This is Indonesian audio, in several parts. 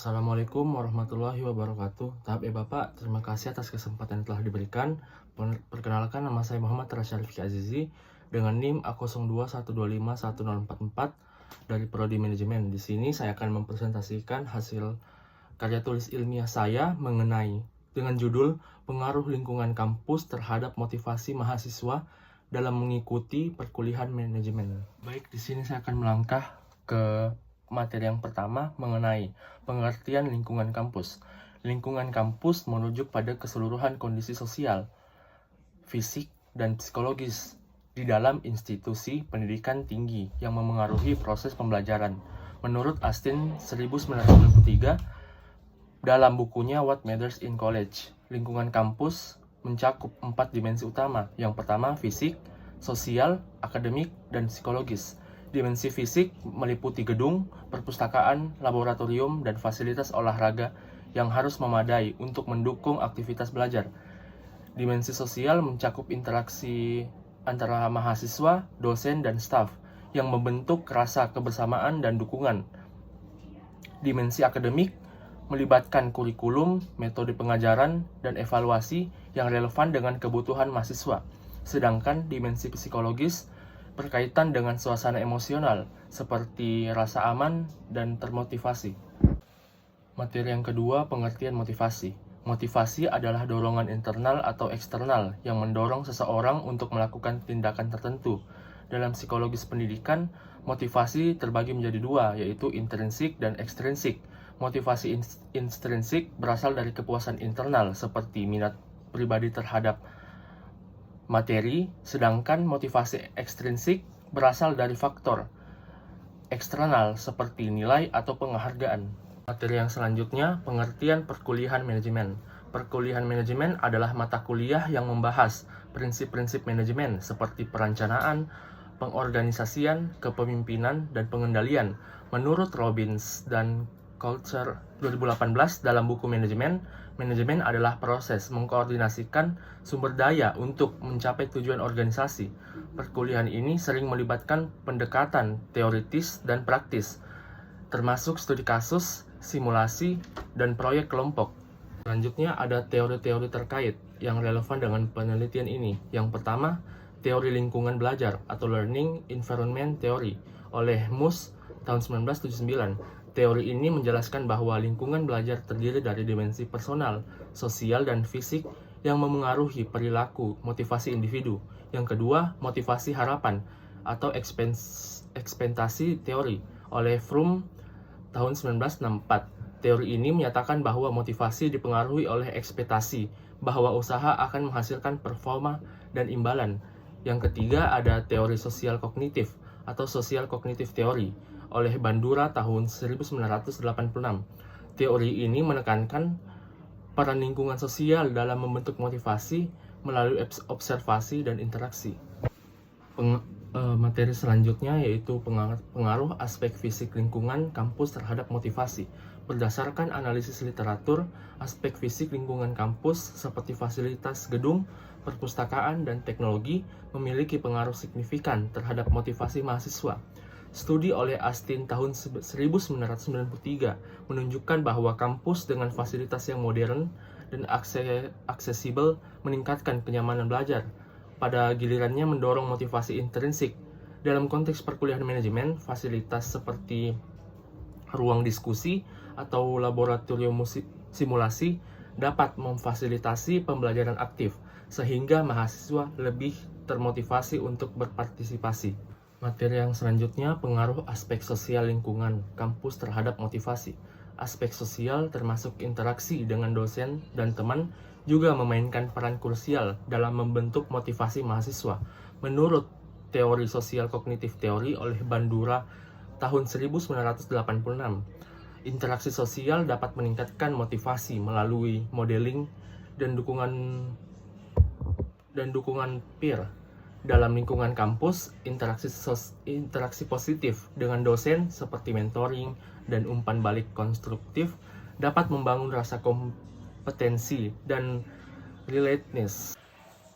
Assalamualaikum warahmatullahi wabarakatuh. Tahap Bapak, terima kasih atas kesempatan yang telah diberikan. Perkenalkan, nama saya Muhammad Rasya Rifki Azizi dengan NIM A0212511044 dari Prodi Manajemen. Di sini saya akan mempresentasikan hasil karya tulis ilmiah saya mengenai dengan judul Pengaruh Lingkungan Kampus Terhadap Motivasi Mahasiswa dalam Mengikuti Perkuliahan Manajemen. Baik, di sini saya akan melangkah ke materi yang pertama mengenai pengertian lingkungan kampus. Lingkungan kampus merujuk pada keseluruhan kondisi sosial, fisik, dan psikologis di dalam institusi pendidikan tinggi yang memengaruhi proses pembelajaran. Menurut Astin 1993 dalam bukunya What Matters in College, lingkungan kampus mencakup 4 dimensi utama. Yang pertama, fisik, sosial, akademik, dan psikologis. Dimensi fisik meliputi gedung, perpustakaan, laboratorium, dan fasilitas olahraga yang harus memadai untuk mendukung aktivitas belajar. Dimensi sosial mencakup interaksi antara mahasiswa, dosen, dan staf yang membentuk rasa kebersamaan dan dukungan. Dimensi akademik melibatkan kurikulum, metode pengajaran, dan evaluasi yang relevan dengan kebutuhan mahasiswa. Sedangkan dimensi psikologis berkaitan dengan suasana emosional, seperti rasa aman dan termotivasi. Materi yang kedua, pengertian motivasi. Motivasi adalah dorongan internal atau eksternal yang mendorong seseorang untuk melakukan tindakan tertentu. Dalam psikologis pendidikan, motivasi terbagi menjadi dua, yaitu intrinsik dan ekstrinsik. Motivasi intrinsik berasal dari kepuasan internal, seperti minat pribadi terhadap materi, sedangkan motivasi ekstrinsik berasal dari faktor eksternal seperti nilai atau penghargaan. Materi yang selanjutnya, pengertian perkuliahan manajemen. Perkuliahan manajemen adalah mata kuliah yang membahas prinsip-prinsip manajemen seperti perencanaan, pengorganisasian, kepemimpinan, dan pengendalian. Menurut Robbins dan Culture 2018 dalam buku manajemen adalah proses mengkoordinasikan sumber daya untuk mencapai tujuan organisasi. Perkuliahan ini sering melibatkan pendekatan teoritis dan praktis, termasuk studi kasus, simulasi, dan proyek kelompok. Selanjutnya ada teori-teori terkait yang relevan dengan penelitian ini. Yang pertama, teori lingkungan belajar atau Learning Environment Theory oleh Moose tahun 1979. Teori ini menjelaskan bahwa lingkungan belajar terdiri dari dimensi personal, sosial, dan fisik yang memengaruhi perilaku motivasi individu. Yang kedua, motivasi harapan atau ekspektasi teori oleh Fromm tahun 1964. Teori ini menyatakan bahwa motivasi dipengaruhi oleh ekspektasi bahwa usaha akan menghasilkan performa dan imbalan. Yang ketiga, ada teori sosial kognitif atau social cognitive theory oleh Bandura tahun 1986. Teori ini menekankan peran lingkungan sosial dalam membentuk motivasi melalui observasi dan interaksi. Materi selanjutnya yaitu pengaruh aspek fisik lingkungan kampus terhadap motivasi. Berdasarkan analisis literatur, aspek fisik lingkungan kampus seperti fasilitas gedung, perpustakaan, dan teknologi memiliki pengaruh signifikan terhadap motivasi mahasiswa. Studi oleh Astin tahun 1993 menunjukkan bahwa kampus dengan fasilitas yang modern dan aksesibel meningkatkan kenyamanan belajar. Pada gilirannya mendorong motivasi intrinsik. Dalam konteks perkuliahan manajemen, fasilitas seperti ruang diskusi atau laboratorium simulasi dapat memfasilitasi pembelajaran aktif, sehingga mahasiswa lebih termotivasi untuk berpartisipasi. Materi yang selanjutnya, pengaruh aspek sosial lingkungan kampus terhadap motivasi. Aspek sosial termasuk interaksi dengan dosen dan teman juga memainkan peran krusial dalam membentuk motivasi mahasiswa. Menurut teori sosial kognitif teori oleh Bandura tahun 1986, interaksi sosial dapat meningkatkan motivasi melalui modeling dan dukungan peer. Dalam lingkungan kampus, interaksi positif dengan dosen seperti mentoring dan umpan balik konstruktif dapat membangun rasa kompetensi dan relatedness.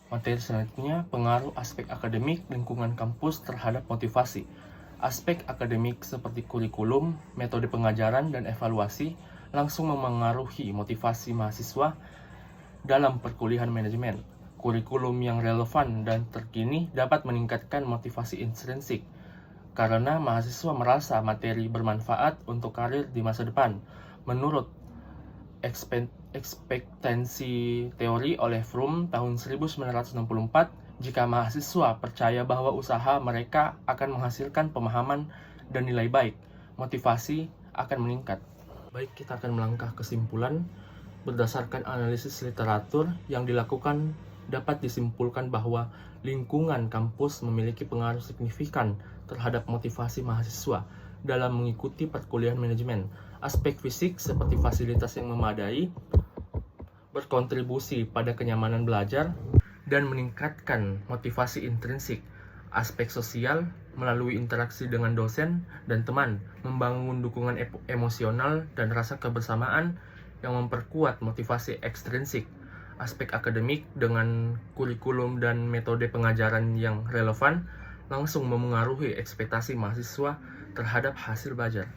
Materi selanjutnya, pengaruh aspek akademik lingkungan kampus terhadap motivasi. Aspek akademik seperti kurikulum, metode pengajaran, dan evaluasi langsung memengaruhi motivasi mahasiswa dalam perkuliahan manajemen. Kurikulum yang relevan dan terkini dapat meningkatkan motivasi intrinsik, karena mahasiswa merasa materi bermanfaat untuk karir di masa depan. Menurut ekspektasi teori oleh Fromm tahun 1964, jika mahasiswa percaya bahwa usaha mereka akan menghasilkan pemahaman dan nilai baik, motivasi akan meningkat. Baik, kita akan melangkah kesimpulan. Berdasarkan analisis literatur yang dilakukan, dapat disimpulkan bahwa lingkungan kampus memiliki pengaruh signifikan terhadap motivasi mahasiswa dalam mengikuti perkuliahan manajemen. Aspek fisik seperti fasilitas yang memadai berkontribusi pada kenyamanan belajar dan meningkatkan motivasi intrinsik. Aspek sosial melalui interaksi dengan dosen dan teman membangun dukungan emosional dan rasa kebersamaan yang memperkuat motivasi ekstrinsik. Aspek akademik dengan kurikulum dan metode pengajaran yang relevan langsung memengaruhi ekspektasi mahasiswa terhadap hasil belajar.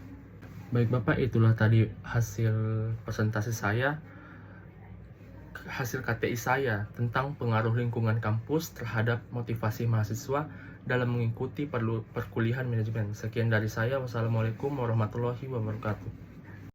Baik Bapak, itulah tadi hasil presentasi saya, hasil KTI saya tentang pengaruh lingkungan kampus terhadap motivasi mahasiswa dalam mengikuti perkuliahan manajemen. Sekian dari saya. Wassalamualaikum warahmatullahi wabarakatuh.